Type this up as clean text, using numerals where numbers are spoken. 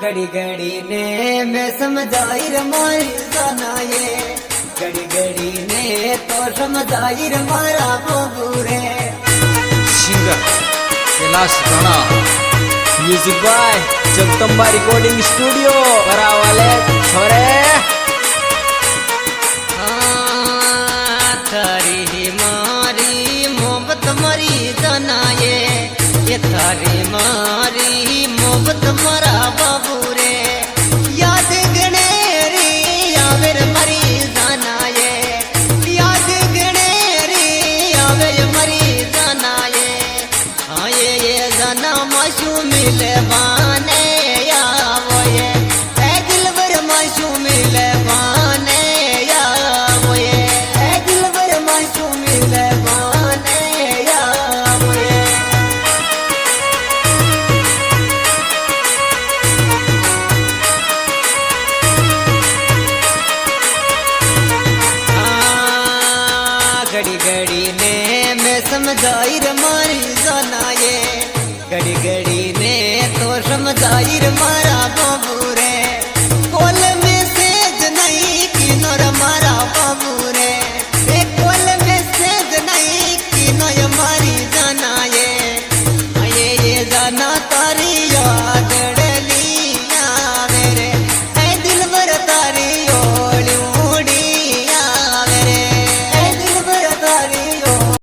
घड़ी घड़ी ने मैं समझाई रे मारी जाना ये घड़ी घड़ी ने तो समझाई रे मारा बाबू रे। Singer Kailash Rana, music by Jagdamba recording studio वाले छोरे। थारी मारी मोहब्बत मरी जाना ये थारी मारी मोहब्बत मरा बाबू रे। याद गणेरी आवेर मरी जाना ये याद गणेरी आवेर मरी जाना ये। हाँ ये जाना माशू मिले बाने या वो ये दिलबर माशू मिले बाने या वो ये दिलबर माशू मिले बाने या वो ये। घड़ी घड़ी ने मैं समझाई रे मारी जाना ये घड़ी घड़ी ने तो समझाई रे मारा बाबू